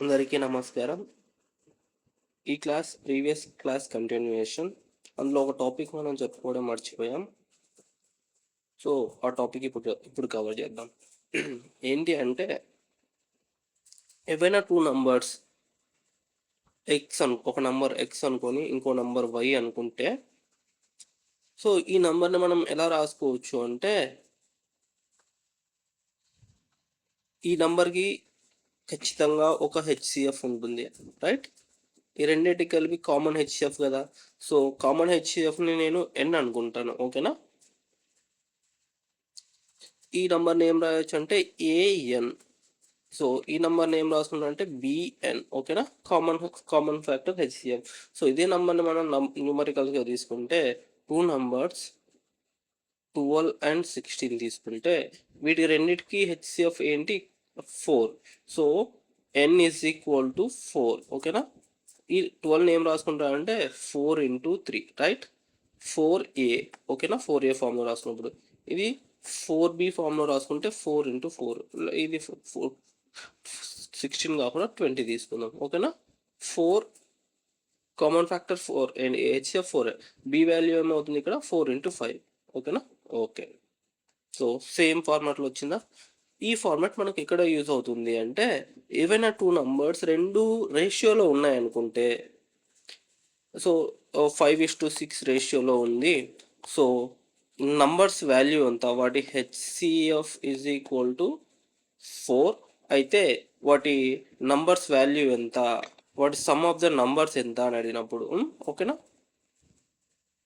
అందరికీ నమస్కారం. ఈ ప్రీవియస్ క్లాస్ కంటిన్యూయేషన్. అందులో ఒక టాపిక్ మనం చెప్పుకోవడం మర్చిపోయాం. సో ఆ టాపిక్ ఇప్పుడు కవర్ చేద్దాం. ఏంటి అంటే, ఏవైనా టూ నంబర్స్ ఒక నంబర్ ఎక్స్ అనుకొని ఇంకో నంబర్ వై అనుకుంటే, సో ఈ నంబర్ని మనం ఎలా రాసుకోవచ్చు అంటే, ఈ నంబర్కి ఖచ్చితంగా ఒక హెచ్సిఎఫ్ ఉంటుంది, రైట్? ఈ రెండింటికి కలిపి కామన్ హెచ్సిఎఫ్ కదా. సో కామన్ హెచ్సిఎఫ్ని నేను ఎన్ అనుకుంటాను, ఓకేనా? ఈ నంబర్ని ఏం రాయొచ్చు అంటే ఏఎన్. సో ఈ నంబర్ని ఏం రాసుకుంటాం అంటే బిఎన్, ఓకేనా? Common factor HCF. సో ఇదే నంబర్ని మనం న్యూమరికల్గా తీసుకుంటే టూ నంబర్స్ 12 and 16 తీసుకుంటే వీటి రెండింటికి హెచ్సిఎఫ్ ఏంటి? 4. So n is equal to 4, ఓకేనా? ఈ 12 ఏం రాసుకుంటారంటే 4 into 3, రైట్? 4a, ఓకేనా? 4a ఫామ్లో రాసుకున్నప్పుడు ఇది 4b ఫామ్లో రాసుకుంటే 4 into 4, ఇది 16 కాకుండా 20 తీసుకుందాం, ఓకేనా? 4 common factor 4 and HCF 4. B value ఏమవుతుంది ఇక్కడ? 4 into 5, ఓకేనా? ఓకే. సో సేమ్ ఫార్మాట్లో వచ్చిందా? ఈ ఫార్మాట్ మనకు ఎక్కడ యూజ్ అవుతుంది అంటే, ఏవైనా టూ నంబర్స్ రెండు రేషియోలో ఉన్నాయనుకుంటే, సో 5:6 రేషియోలో ఉంది. సో నంబర్స్ వాల్యూ ఎంత? వాటి హెచ్సిఎఫ్ ఈజ్ ఈక్వల్ టు 4 అయితే వాటి నంబర్స్ వాల్యూ ఎంత, వాటి సమ్ ఆఫ్ ద నంబర్స్ ఎంత అని అడిగినప్పుడు, ఓకేనా,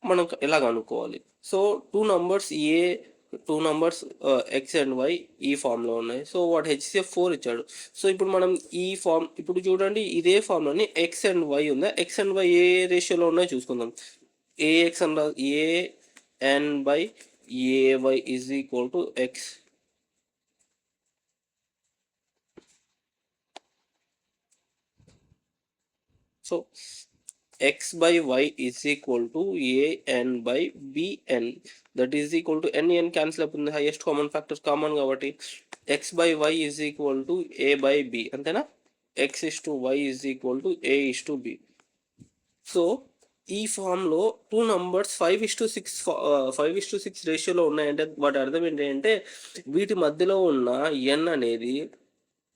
మనం ఎలా కనుక్కోవాలి? So two numbers x and y ఈ ఫామ్లో ఉన్నాయి. సో వాటి హెచ్సిఎఫ్ 4 ఇచ్చాడు. సో ఇప్పుడు మనం ఇప్పుడు చూడండి, ఇదే ఫామ్లోని ఎక్స్ అండ్ వై ఉందా? ఎక్స్ అండ్ వై ఏ రేషియోలో ఉన్నాయో చూసుకుందాం. A x and a n by a y is equal to x. So x by y is equal to an by bn, that is equal to n cancel అవుతుంది, highest common factor common కాబట్టి x by y is equal to a by b, అంతేనా? x is to y is equal to a is to b. So ఈ ఫామ్లో two numbers 5:6 రేషియోలో ఉన్నాయంటే వాటి అర్థం ఏంటంటే వీటి మధ్యలో ఉన్న n అనేది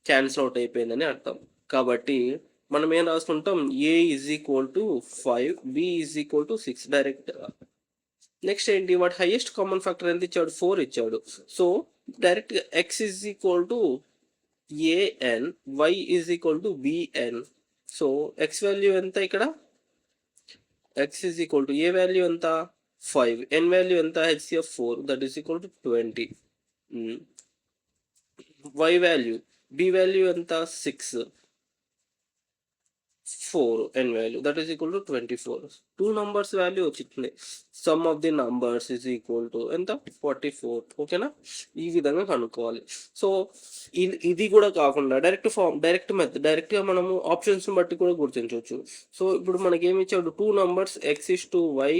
క్యాన్సిల్ అవుట్ అయిపోయిందని అర్థం. కాబట్టి మనం ఏం రాసుకుంటాం? A is equal to 5, b is equal to 6 direct. Next ఏంటి? వాటి హైయెస్ట్ కామన్ ఫ్యాక్టర్ ఎంత ఇచ్చాడు? 4 ఇచ్చాడు. సో డైరెక్ట్గా x is equal to a n, y is equal to b n. So x value ఎంత ఇక్కడ? X is equal to a value ఎంత? 5. N value ఎంత? HCF 4, that is equal to 20. Y value, b value ఎంత? 6. 4 n value, that is equal to 24. Two numbers value వచ్చింది. Sum of the numbers is equal to ఎంత? 44, ఓకేనా? ఈ విధంగా కనుక్కోవాలి. So ఇది కూడా కాకుండా డైరెక్ట్గా మనము ఆప్షన్స్ని బట్టి కూడా గుర్తించవచ్చు. సో ఇప్పుడు మనకి ఏమి ఇచ్చాడు? Two numbers x is to y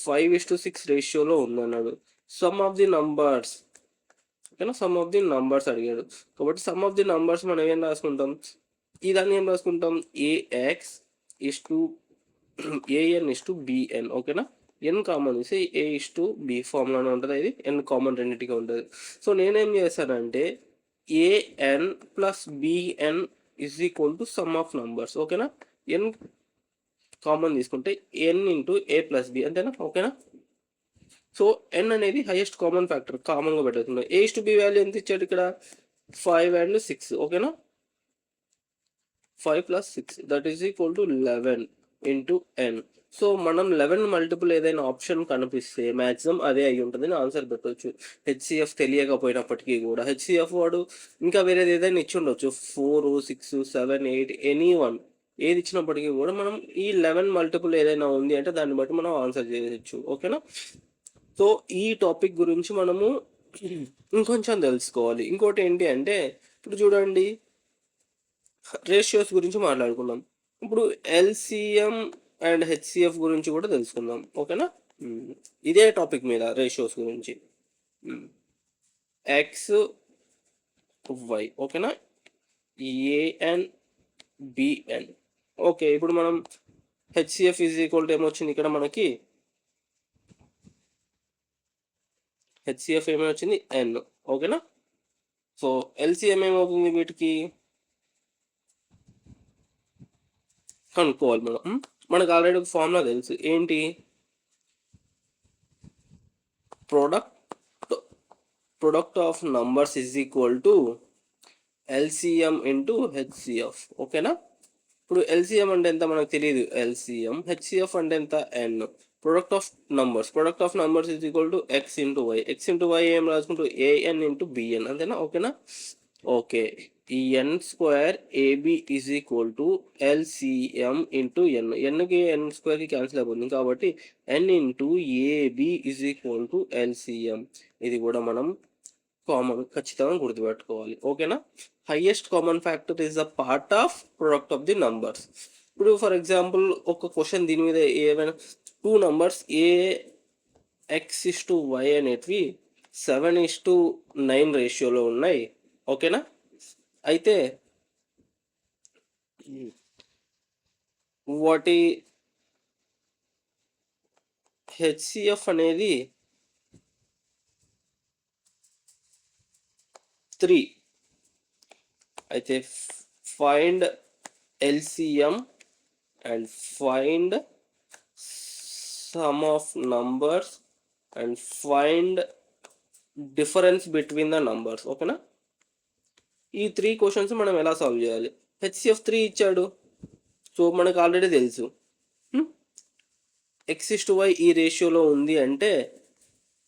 5:6 రేషియోలో ఉందన్నాడు. సమ్ ఆఫ్ ది నంబర్స్, ఓకేనా? సమ్ ఆఫ్ ది నంబర్స్ అడిగాడు కాబట్టి సమ్ ఆఫ్ ది నంబర్స్ మనం ఏం రాసుకుంటాం? ఇదాన్ని ఏం రాసుకుంటాం? A x is to a n is to b n, ఓకేనా? ఎన్ కామన్ తీసి ఏ ఇస్ టు బి ఫార్ములానే ఉంటుంది, ఇది ఎన్ కామన్ రెండింటిగా ఉంటుంది. సో నేనేం చేశానంటే a n plus b n is equal to sum of numbers, ఓకేనా? ఎన్ కామన్ తీసుకుంటే n into a plus b, అంతేనా? ఓకేనా? సో ఎన్ అనేది హైయెస్ట్ కామన్ ఫ్యాక్టర్, కామన్గా పెట్టేస్తున్నాం. A is to b value ఎంత ఇచ్చాడు ఇక్కడ? 5 and 6, ఓకేనా? 5 plus 6, that is equal to 11 into n. So మనం 11 మల్టిపుల్ ఏదైనా ఆప్షన్ కనిపిస్తే మ్యాక్సిమం అదే అయి ఉంటుందని ఆన్సర్ పెట్టవచ్చు. హెచ్సిఎఫ్ తెలియకపోయినప్పటికీ కూడా హెచ్సిఎఫ్ వాడు ఇంకా వేరేది ఏదైనా ఇచ్చి ఉండొచ్చు, 4, 6, 7, 8 ఎనీ1 ఏది ఇచ్చినప్పటికీ కూడా మనం ఈ 11 మల్టిపుల్ ఏదైనా ఉంది అంటే దాన్ని బట్టి మనం ఆన్సర్ చేయవచ్చు, ఓకేనా? సో ఈ టాపిక్ గురించి మనము ఇంకొంచెం తెలుసుకోవాలి. ఇంకోటి ఏంటి అంటే, ఇప్పుడు చూడండి, రేషియోస్ గురించి మాట్లాడుకుందాం. ఇప్పుడు ఎల్సిఎం అండ్ హెచ్సిఎఫ్ గురించి కూడా తెలుసుకుందాం, ఓకేనా? ఇదే టాపిక్ మీద రేషియోస్ గురించి. ఎక్స్ వై, ఓకేనా? A n b n. ఓకే, ఇప్పుడు మనం హెచ్సిఎఫ్ ఈజ్ ఈక్వల్ టు ఏమొచ్చింది ఇక్కడ మనకి, హెచ్సిఎఫ్ ఏమొచ్చింది ఎన్. ఓకేనా. సో ఎల్సిఎం ఏమవుతుంది వీటికి కనుక్కోవాలి మనం. మనకు ఆల్రెడీ ఒక ఫార్ములా తెలుసు, ఏంటి, product of numbers is equal to LCM into HCF. ఓకేనా. ఇప్పుడు ఎల్సిఎం అంటే ఎంత మనకు తెలియదు, ఎల్సిఎం. హెచ్సిఎఫ్ అంటే ఎంత, n. Product of numbers is equal to x into y. X into y ఏం రాసుకుంటూ ఏఎన్ ఇంటూ బిఎన్, అంతేనా. ఓకేనా. ఓకే, ఈ n square a b is equal to LCM into n. ఎన్కి ఎన్ స్క్వేర్కి క్యాన్సిల్ అయిపోతుంది కాబట్టి n into a b is equal to LCM. ఇది కూడా మనం ఖచ్చితంగా గుర్తుపెట్టుకోవాలి. ఓకేనా. Highest common factor is the part of product of the numbers. ఇప్పుడు ఫర్ ఎగ్జాంపుల్ ఒక క్వశ్చన్ దీని మీద ఏమైనా 2 నంబర్స్ ఏ x/y అనేటివి 7:9 రేషియోలో ఉన్నాయి. ఓకేనా. అయితే వాటి హెచ్సిఎఫ్ అనేది 3. అయితే find LCM and find some of numbers and find difference between the numbers. ఓకేనా. ఈ 3 క్వశ్చన్స్ మనం ఎలా సాల్వ్ చేయాలి. హెచ్సిఎఫ్ 3 ఇచ్చాడు, సో మనకు ఆల్రెడీ తెలుసు x/y ఈ రేషియోలో ఉంది అంటే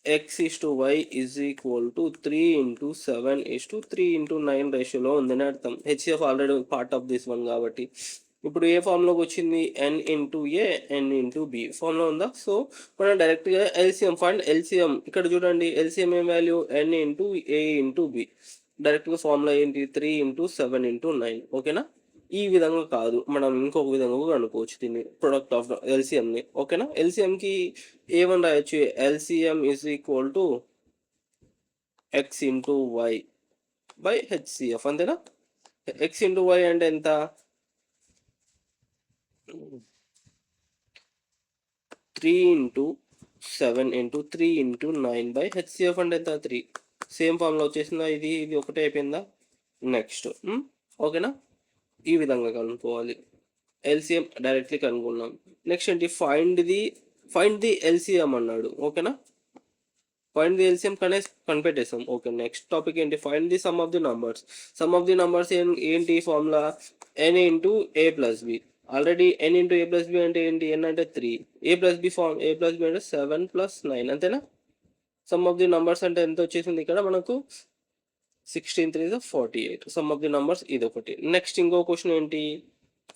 x/y ఈజ్ ఈక్వల్ టు 3 × 7:3 × 9 రేషియోలో ఉందని అర్థం. HCF already part of this one కాబట్టి. ఇప్పుడు ఏ ఫామ్లోకి వచ్చింది, ఎన్ ఇంటూ ఏ ఎన్ ఇంటూ బి ఫామ్లో ఉందా. సో మనం డైరెక్ట్గా ఎల్సిఎం ఫైండ్ ఎల్సిఎం. ఇక్కడ చూడండి, ఎల్సిఎం ఏం వాల్యూ, ఎన్ ఇంటూ ఏ ఇంటూ బి. డైరెక్ట్గా ఫార్ములా ఏంటి, 3 × 7:9. ఓకేనా. ఈ విధంగా కాదు, మనం ఇంకొక విధంగా కూడా అనుకోవచ్చు దీన్ని, ప్రొడక్ట్ ఆఫ్ ఎల్సిఎంని. ఓకేనా. ఎల్సిఎంకి ఏమని రాయొచ్చు, LCM is equal to x into y by HCF, అంతేనా. ఎక్స్ ఇంటూ వై అంటే ఎంత, 3 × 7:3 × 9 బై హెచ్సిఎఫ్ అంటే ఎంత, 3. సేమ్ ఫార్ములా వచ్చేసిందా, ఇది ఒకటే అయిపోయిందా. నెక్స్ట్ ఓకేనా. ఈ విధంగా కనుక్కోవాలి. ఎల్సిఎం డైరెక్ట్లీ కనుక్కున్నాం. నెక్స్ట్ ఏంటి, ఫైండ్ ది ఎల్సిఎం అన్నాడు. ఓకేనా. ఫైండ్ ది ఎల్సిఎం కనిపెట్టేసాం. ఓకే, నెక్స్ట్ టాపిక్ ఏంటి, find the sum of the numbers. Sum of the numbers ఏంటి formula, n into a plus b. Already n into a plus b అంటే ఏంటి, ఎన్ అంటే 3, ఏ plus b అంటే 7 + 9, అంతేనా. సమ్ ఆఫ్ ది నంబర్స్ అంటే ఎంత వచ్చేసింది ఇక్కడ మనకు, 16 3 = 48. సమ్ ఆఫ్ ది నంబర్స్ ఇది ఒకటి. నెక్స్ట్ ఇంకో క్వశ్చన్ ఏంటి,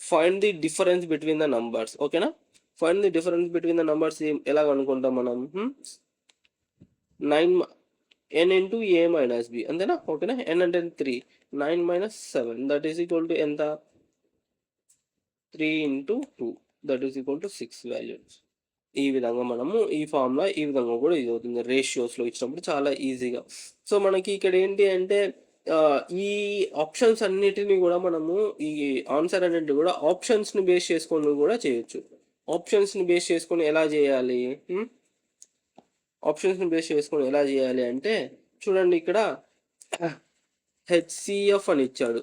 find the difference between the numbers. ఓకేనా. Find the difference between the numbers ఎలా అనుకుంటాం మనం, 9 n into a minus b, అంతేనా. ఓకేనా. ఎన్ అంటే 3, 9 - 7 దట్ ఈస్ ఈక్వల్ టు ఎంత, 3 × 2 that is equal to 6 values. ఈ విధంగా మనము ఈ ఫార్ములా ఈ విధంగా కూడా ఇది అవుతుంది, రేషియోస్లో ఇచ్చినప్పుడు చాలా ఈజీగా. సో మనకి ఇక్కడ ఏంటి అంటే ఈ ఆప్షన్స్ అన్నిటిని కూడా మనము ఈ ఆన్సర్ అన్నింటిని కూడా ఆప్షన్స్ని బేస్ చేసుకొని కూడా చేయొచ్చు. ఆప్షన్స్ని బేస్ చేసుకొని ఎలా చేయాలి, ఆప్షన్స్ని బేస్ చేసుకొని ఎలా చేయాలి అంటే చూడండి, ఇక్కడ హెచ్సిఎఫ్ అని ఇచ్చాడు,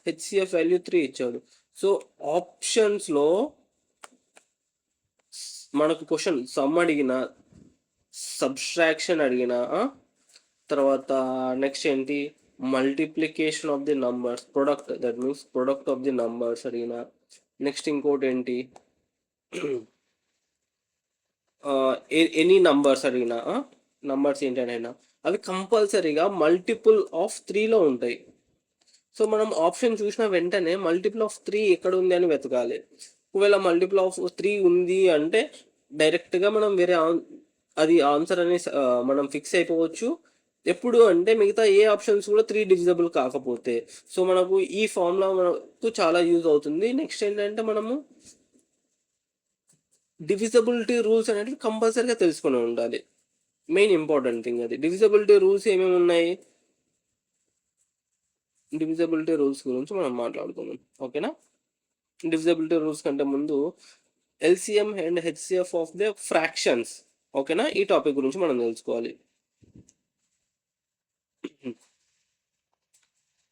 హెచ్సిఎఫ్ వాల్యూ 3 ఇచ్చాడు. సో ఆప్షన్స్లో మనకు క్వశ్చన్ సమ్ అడిగిన, సబ్స్ట్రాక్షన్ అడిగిన, తర్వాత నెక్స్ట్ ఏంటి, multiplication of the numbers, product, that means product of the numbers అడిగిన. నెక్స్ట్ ఇంకోటి ఏంటి, ఎనీ నంబర్స్ అడిగిన, నంబర్స్ ఏంటనైనా అవి కంపల్సరీగా మల్టిపుల్ ఆఫ్ 3లో ఉంటాయి. సో మనం ఆప్షన్ చూసిన వెంటనే మల్టిపుల్ ఆఫ్ 3 ఎక్కడ ఉంది అని వెతకాలి. ఒకవేళ మల్టిపుల్ ఆఫ్ 3 ఉంది అంటే డైరెక్ట్గా మనం వేరే అది ఆన్సర్ అని మనం ఫిక్స్ అయిపోవచ్చు. ఎప్పుడు అంటే మిగతా ఏ ఆప్షన్స్ కూడా 3 డివిజబుల్ కాకపోతే. సో మనకు ఈ ఫార్ములా మనకు చాలా యూజ్ అవుతుంది. నెక్స్ట్ ఏంటంటే మనము డివిజబిలిటీ రూల్స్ అనేవి కంపల్సరీగా తెలుసుకొని ఉండాలి. మెయిన్ ఇంపార్టెంట్ థింగ్ అది. డివిజబిలిటీ రూల్స్ ఏమేమి ఉన్నాయి, డివిజబిలిటీ రూల్స్ గురించి మనం మాట్లాడుకుందాం. ఓకేనా. డివిజిబిలిటీ రూల్స్ కంటే ముందు LCM and HCF of the fractions, ఓకేనా, ఈ టాపిక్ గురించి మనం తెలుసుకోవాలి.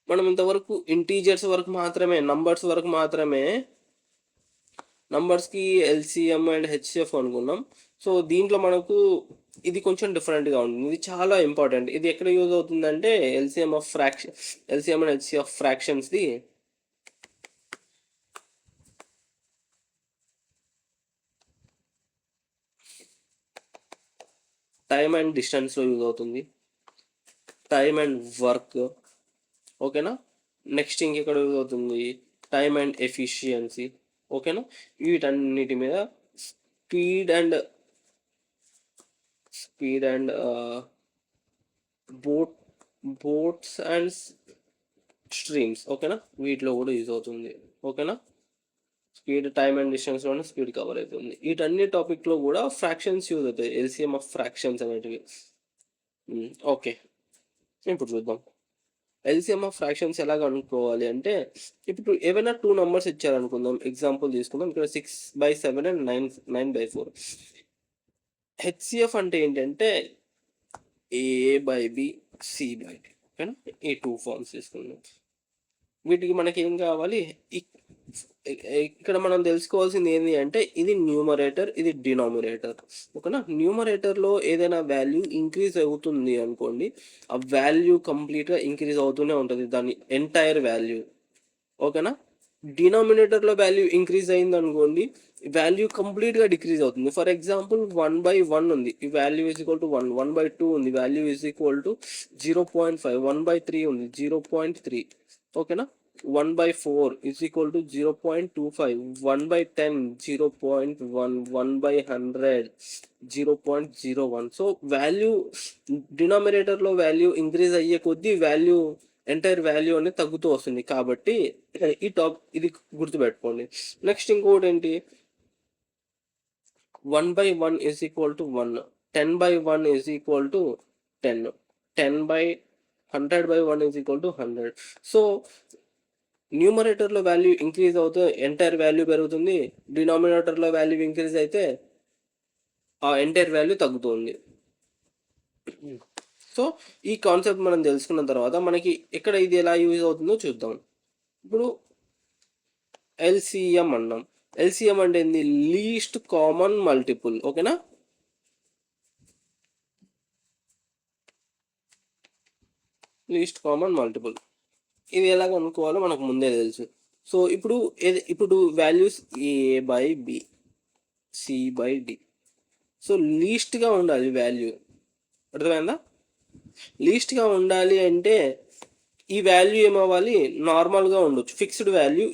మనం ఇంతవరకు ఇంటీజర్స్ వరకు మాత్రమే, నంబర్స్ వరకు మాత్రమే నంబర్స్కి ఎల్సిఎం అండ్ హెచ్సిఎఫ్ అనుకున్నాం. సో దీంట్లో మనకు ఇది కొంచెం డిఫరెంట్గా ఉంటుంది. ఇది చాలా ఇంపార్టెంట్. ఇది ఎక్కడ యూజ్ అవుతుందంటే ఎల్సిఎం అండ్ హెచ్సిఎఫ్ ఫ్రాక్షన్స్ది టైమ్ అండ్ డిస్టెన్స్లో యూజ్ అవుతుంది, టైమ్ అండ్ వర్క్, ఓకేనా. నెక్స్ట్ ఇంకెక్కడ యూజ్ అవుతుంది, టైమ్ అండ్ ఎఫిషియన్సీ, ఓకేనా. వీటన్నిటి మీద speed and boats and streams, ఓకేనా, వీటిలో కూడా యూజ్ అవుతుంది, ఓకేనా. స్పీడ్, టైమ్ అండ్ డిస్టెన్స్లోనే స్పీడ్ కవర్ అవుతుంది. వీటన్ని టాపిక్లో కూడా ఫ్రాక్షన్స్ యూజ్ అవుతాయి, ఎల్సిఎం ఆఫ్ ఫ్రాక్షన్స్ అనేటివి. ఓకే, ఇప్పుడు చూద్దాం ఎల్సిఎం ఆఫ్ ఫ్రాక్షన్స్ ఎలా కనుక్కోవాలి అంటే, ఇప్పుడు ఏవైనా 2 numbers ఇచ్చారనుకుందాం, ఎగ్జాంపుల్ తీసుకుందాం. ఇక్కడ 6/7 అండ్ 9/4. హెచ్సిఎఫ్ అంటే ఏంటంటే A/B, C/D, ఓకేనా. ఈ 2 ఫార్మ్స్ తీసుకుందాం. వీటికి మనకి ఏం కావాలి, ఇక్కడ మనం తెలుసుకోవాల్సింది ఏంటి అంటే, ఇది న్యూమరేటర్, ఇది డినామినేటర్, ఓకేనా. న్యూమరేటర్లో ఏదైనా వాల్యూ ఇంక్రీజ్ అవుతుంది అనుకోండి, ఆ వాల్యూ కంప్లీట్గా ఇంక్రీజ్ అవుతూనే ఉంటుంది, దాని ఎంటైర్ వాల్యూ, ఓకేనా. డినామినేటర్లో వాల్యూ ఇంక్రీజ్ అయింది అనుకోండి, వాల్యూ కంప్లీట్గా డిక్రీజ్ అవుతుంది. ఫర్ ఎగ్జాంపుల్ 1/1 ఉంది, ఈ వాల్యూ ఈజ్ ఈక్వల్ టు 1. 1/2 ఉంది, వాల్యూ ఈజ్ ఈక్వల్ టు 0.5. 1/3 ఉంది, 0.3, ఓకేనా. 1/4 is equal to 0.25. 1/10 0.1. 1/100 0.01. So value డినామినేటర్లో వాల్యూ ఇంక్రీజ్ అయ్యే కొద్దీ వాల్యూ ఎంటైర్ వాల్యూ అనేది తగ్గుతూ వస్తుంది. కాబట్టి ఇది గుర్తుపెట్టుకోండి. నెక్స్ట్ ఇంకోటి ఏంటి, 1/1 is equal to 1. 10/1 is equal to 10. 100/1 is equal to 100. So న్యూమరేటర్లో వాల్యూ ఇంక్రీజ్ అవుతూ ఎంటైర్ వాల్యూ పెరుగుతుంది, డినామినేటర్లో వాల్యూ ఇంక్రీజ్ అయితే ఆ ఎంటైర్ వాల్యూ తగ్గుతుంది. సో ఈ కాన్సెప్ట్ మనం తెలుసుకున్న తర్వాత మనకి ఎక్కడ ఇది ఎలా యూజ్ అవుతుందో చూద్దాం. ఇప్పుడు ఎల్సిఎం అన్నాం. ఎల్సిఎం అంటే ఏంది, లీస్ట్ కామన్ మల్టిపుల్, ఓకేనా. లీస్ట్ కామన్ మల్టిపుల్ ఇది ఎలా కనుక్కోవాలో మనకు ముందే తెలుసు. సో ఇప్పుడు వాల్యూస్ A/B, C/D. సో లీస్ట్గా ఉండాలి వాల్యూ, అర్థమైందా. లీస్ట్గా ఉండాలి అంటే ఈ వాల్యూ ఏమవ్వాలి, నార్మల్గా ఉండొచ్చు, ఫిక్స్డ్ వాల్యూ.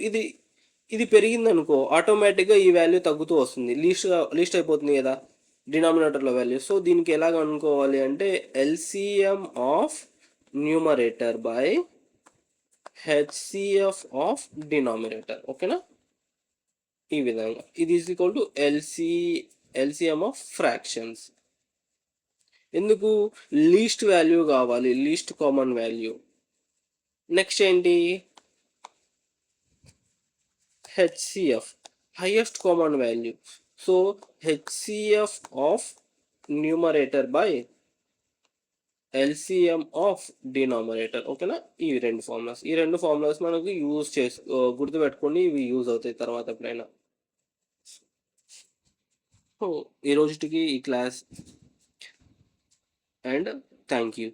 ఇది పెరిగింది అనుకో, ఆటోమేటిక్గా ఈ వాల్యూ తగ్గుతూ వస్తుంది, లీస్ట్ అయిపోతుంది కదా డినామినేటర్లో వాల్యూ. సో దీనికి ఎలా అనుకోవాలి అంటే, LCM of numerator by HCF of denominator, ఓకేనా. ఈ విధంగా ఇది is equal to LCM of fractions. ఎందుకు, లీస్ట్ వాల్యూ కావాలి, లీస్ట్ కామన్ వాల్యూ. నెక్స్ట్ ఏంటి, HCF, highest common value. So HCF of numerator by LCM of denominator, ఓకేనా. ఈ రెండు ఫార్ములాస్ మనకు గుర్తుపెట్టుకోండి, ఇవి యూజ్ అవుతాయి తర్వాత ఎప్పుడైనా. సో ఈ రోజుకి ఈ క్లాస్, అండ్ థ్యాంక్ యూ.